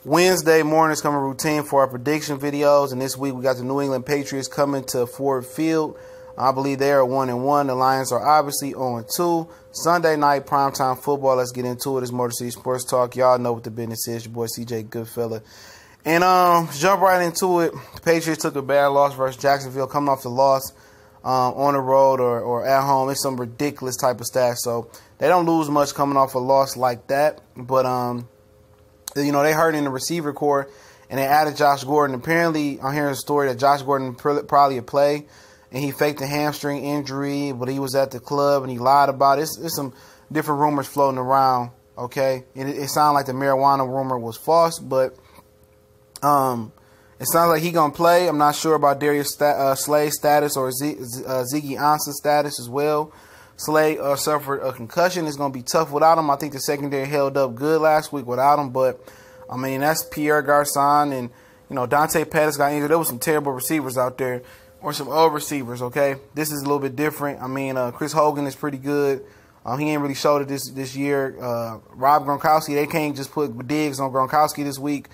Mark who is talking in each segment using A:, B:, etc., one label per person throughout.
A: Wednesday morning is coming routine for our prediction videos, and this week we got the New England Patriots coming to Ford Field. I believe they are 1-1. The Lions are obviously 0-2. Sunday night primetime football. Let's get into it. It's Motor City Sports Talk. Y'all know what the business is. Your boy CJ Goodfella. And jump right into it. The Patriots took a bad loss versus Jacksonville, coming off the loss on the road or at home. It's some ridiculous type of stats. So they don't lose much coming off a loss like that. But they hurt in the receiver core, and they added Josh Gordon. Apparently, I'm hearing a story that Josh Gordon probably a play, and he faked a hamstring injury, but he was at the club and he lied about it. There's some different rumors floating around, okay? It sounded like the marijuana rumor was false, but it sounds like he's going to play. I'm not sure about Darius Slay's status or Ziggy Ansah's status as well. Slay suffered a concussion. It's going to be tough without him. I think the secondary held up good last week without him, but, I mean, that's Pierre Garçon and, Dante Pettis got injured. There was some terrible receivers out there, or some old receivers, okay? This is a little bit different. I mean, Chris Hogan is pretty good. He ain't really showed it this year. Rob Gronkowski, they can't just put digs on Gronkowski this week.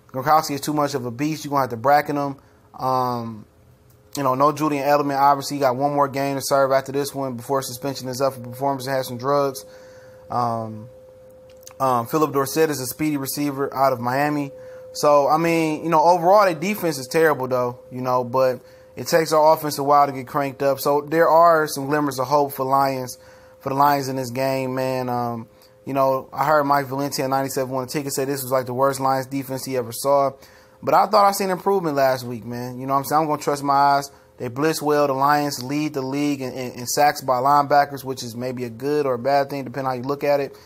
A: Gronkowski is too much of a beast. You're going to have to bracket him. No Julian Edelman. Obviously, he got one more game to serve after this one before suspension is up for performance and has some drugs. Philip Dorsett is a speedy receiver out of Miami. So, I mean, overall, their defense is terrible, though, but it takes our offense a while to get cranked up. So there are some glimmers of hope for the Lions in this game, man. I heard Mike Valenti at 97 won a ticket say this was like the worst Lions defense he ever saw. But I thought I seen improvement last week, man. You know what I'm saying? I'm going to trust my eyes. They blitz well. The Lions lead the league in sacks by linebackers, which is maybe a good or a bad thing, depending on how you look at it.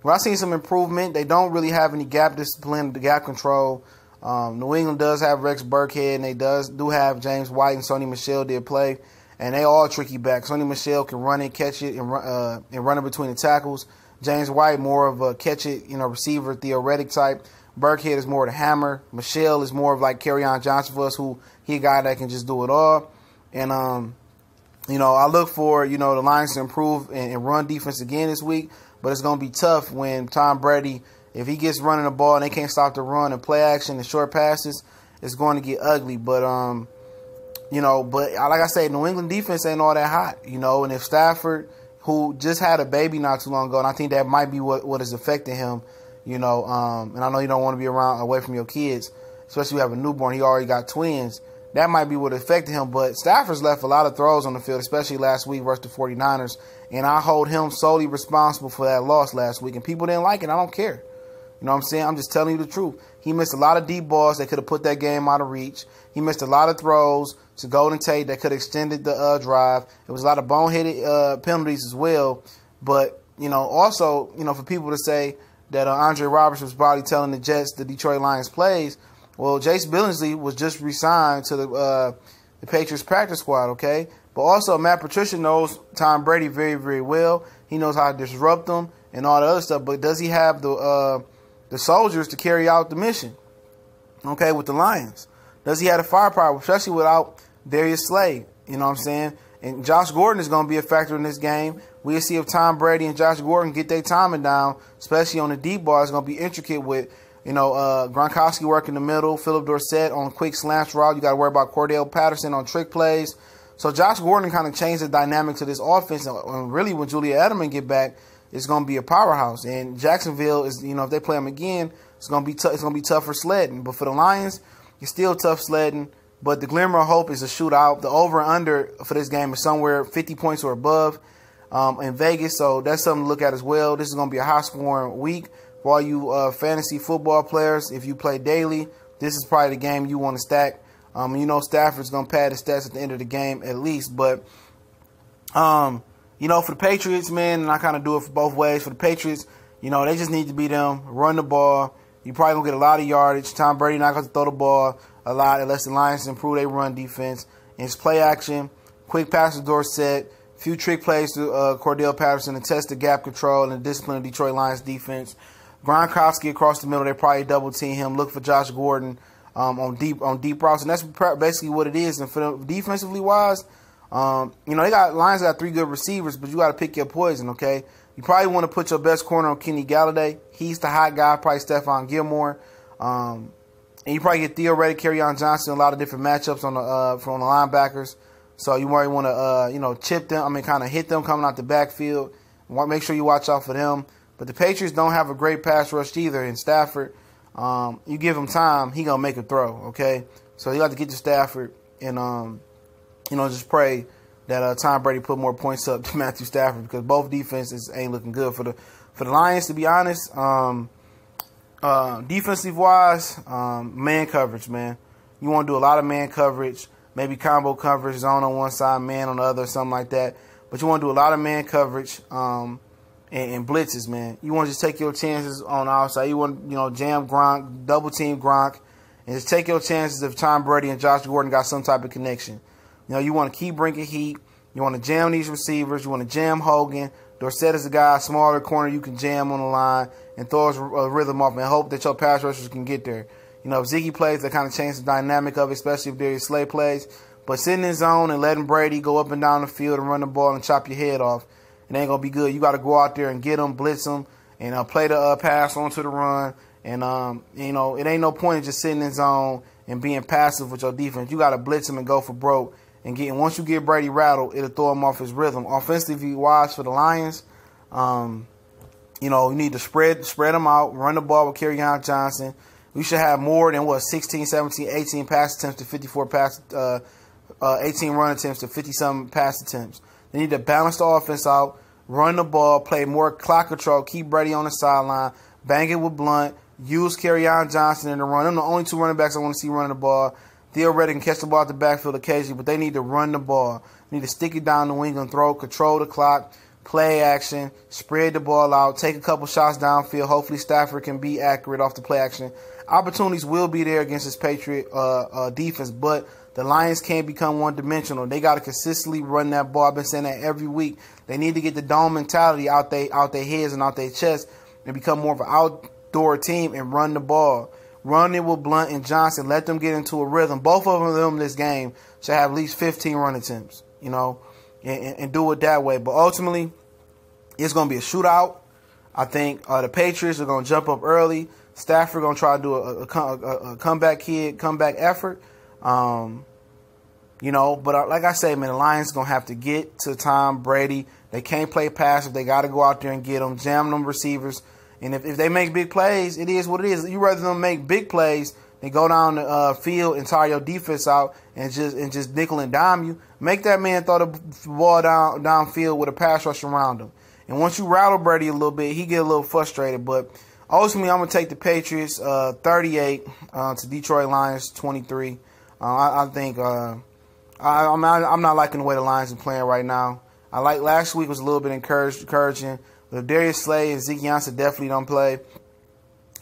A: But I've seen some improvement. They don't really have any gap discipline, the gap control. New England does have Rex Burkhead, and they do have James White and Sony Michel did play, and they all tricky back. Sony Michel can run it, catch it, and run it between the tackles. James White more of a catch it, receiver, theoretic type. Burkhead is more of the hammer. Michel is more of like Kerryon Johnson for us, who he a guy that can just do it all. And I look for the Lions to improve and run defense again this week, but it's gonna be tough when Tom Brady, if he gets running the ball and they can't stop the run and play action and short passes, it's going to get ugly. But, but like I say, New England defense ain't all that hot, and if Stafford, who just had a baby not too long ago, and I think that might be what is affecting him, and I know you don't want to be away from your kids, especially if you have a newborn. He already got twins. That might be what affected him, but Stafford's left a lot of throws on the field, especially last week versus the 49ers, and I hold him solely responsible for that loss last week, and people didn't like it. I don't care. You know what I'm saying? I'm just telling you the truth. He missed a lot of deep balls that could have put that game out of reach. He missed a lot of throws to Golden Tate that could have extended the drive. There was a lot of boneheaded penalties as well. But, also, for people to say that Andre Roberts was probably telling the Jets the Detroit Lions plays, well, Jace Billingsley was just re-signed to the Patriots practice squad, okay? But also, Matt Patricia knows Tom Brady very, very well. He knows how to disrupt them and all the other stuff. But does he have the soldiers to carry out the mission, okay, with the Lions? Does he have the firepower, especially without Darius Slay? You know what I'm saying? And Josh Gordon is going to be a factor in this game. We'll see if Tom Brady and Josh Gordon get their timing down, especially on the deep ball. It's going to be intricate with, Gronkowski working the middle, Philip Dorsett on quick slant route. You got to worry about Cordell Patterson on trick plays. So Josh Gordon kind of changed the dynamic to this offense. And really, when Julian Edelman get back, it's going to be a powerhouse. And Jacksonville is, if they play them again, it's going to be it's going to be tougher sledding. But for the Lions, it's still tough sledding. But the glimmer of hope is a shootout. The over and under for this game is somewhere 50 points or above in Vegas. So that's something to look at as well. This is going to be a high-scoring week for all you fantasy football players. If you play daily, this is probably the game you want to stack. Stafford's going to pad his stats at the end of the game at least. But, for the Patriots, man, and I kind of do it for both ways. For the Patriots, they just need to beat them, run the ball. You probably going to get a lot of yardage. Tom Brady not going to throw the ball a lot unless the Lions improve their run defense. And it's play action, quick passes to Dorsett, few trick plays to Cordell Patterson to test the gap control and the discipline of Detroit Lions defense. Gronkowski across the middle, they probably double team him. Look for Josh Gordon on deep routes, and that's basically what it is. And for them, defensively wise, Lions got three good receivers, but you got to pick your poison, okay? You probably want to put your best corner on Kenny Galladay. He's the hot guy, probably Stephon Gilmore. And you probably get Theo Reddick, Kerryon Johnson, a lot of different matchups on the from the linebackers. So you might want to chip them. I mean, kind of hit them coming out the backfield. Make sure you watch out for them. But the Patriots don't have a great pass rush either. In Stafford, you give him time, he gonna make a throw. Okay, so you got to get to Stafford and just pray that Tom Brady put more points up to Matthew Stafford, because both defenses ain't looking good for the Lions. To be honest, defensive wise, man coverage, man. You want to do a lot of man coverage, maybe combo coverage, zone on one side, man on the other, something like that. But you want to do a lot of man coverage and blitzes, man. You want to just take your chances on the outside. You want jam Gronk, double team Gronk, and just take your chances if Tom Brady and Josh Gordon got some type of connection. You want to keep bringing heat. You want to jam these receivers. You want to jam Hogan. Dorsett is a guy, smaller corner you can jam on the line and throw his rhythm off and hope that your pass rushers can get there. If Ziggy plays, that kind of changes the dynamic of it, especially if Darius Slay plays. But sitting in zone and letting Brady go up and down the field and run the ball and chop your head off, it ain't going to be good. You got to go out there and get them, blitz them, and play the pass onto the run. And, it ain't no point in just sitting in zone and being passive with your defense. You got to blitz them and go for broke. And once you get Brady rattled, it'll throw him off his rhythm. Offensively wise for the Lions, you need to spread them out, run the ball with Kerryon Johnson. We should have more than 16, 17, 18 pass attempts to 54 18 run attempts to 50-something pass attempts. They need to balance the offense out, run the ball, play more clock control, keep Brady on the sideline, bang it with Blunt, use Kerryon Johnson in the run. Them the only two running backs I want to see running the ball. Theo Reddick can catch the ball at the backfield occasionally, but they need to run the ball. They need to stick it down the wing and throw, control the clock, play action, spread the ball out, take a couple shots downfield. Hopefully Stafford can be accurate off the play action. Opportunities will be there against this Patriot defense, but the Lions can't become one-dimensional. They got to consistently run that ball. I've been saying that every week. They need to get the dome mentality out their heads and out their chests and become more of an outdoor team and run the ball. Run it with Blunt and Johnson. Let them get into a rhythm. Both of them this game should have at least 15 run attempts, and do it that way. But ultimately, it's going to be a shootout. I think the Patriots are going to jump up early. Stafford going to try to do a comeback effort. But like I say, man, the Lions going to have to get to Tom Brady. They can't play passive. They got to go out there and get them, jam them receivers. And if they make big plays, it is what it is. You rather them make big plays than go down the field and tire your defense out and just nickel and dime you. Make that man throw the ball downfield with a pass rush around him. And once you rattle Brady a little bit, he get a little frustrated. But ultimately, I'm gonna take the Patriots 38 to Detroit Lions 23. I think I'm not liking the way the Lions are playing right now. I like last week was a little bit encouraging. But if Darius Slay and Zeke Johnson definitely don't play,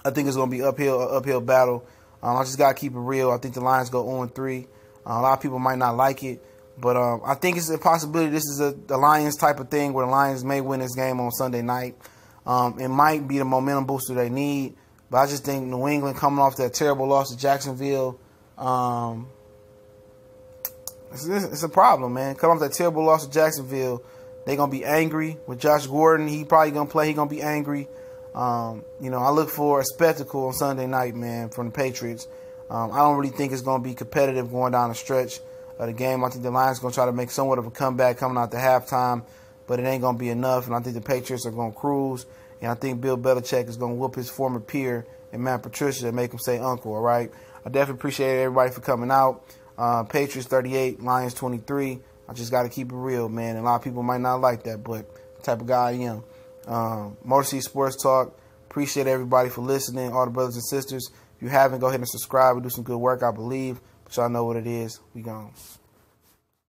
A: I think it's going to be uphill battle. I just got to keep it real. I think the Lions go 0-3. A lot of people might not like it, but I think it's a possibility this is the Lions type of thing where the Lions may win this game on Sunday night. It might be the momentum booster they need, but I just think New England coming off that terrible loss to Jacksonville, it's a problem, man. Coming off that terrible loss to Jacksonville, they're going to be angry with Josh Gordon. He probably going to play. He's going to be angry. I look for a spectacle on Sunday night, man, from the Patriots. I don't really think it's going to be competitive going down the stretch of the game. I think the Lions are going to try to make somewhat of a comeback coming out to halftime, but it ain't going to be enough. And I think the Patriots are going to cruise. And I think Bill Belichick is going to whoop his former peer and Matt Patricia and make him say uncle, all right? I definitely appreciate everybody for coming out. Patriots 38, Lions 23. I just got to keep it real, man. And a lot of people might not like that, but the type of guy I am. Motor City Sports Talk. Appreciate everybody for listening, all the brothers and sisters. If you haven't, go ahead and subscribe. We do some good work, I believe. But y'all know what it is. We gone.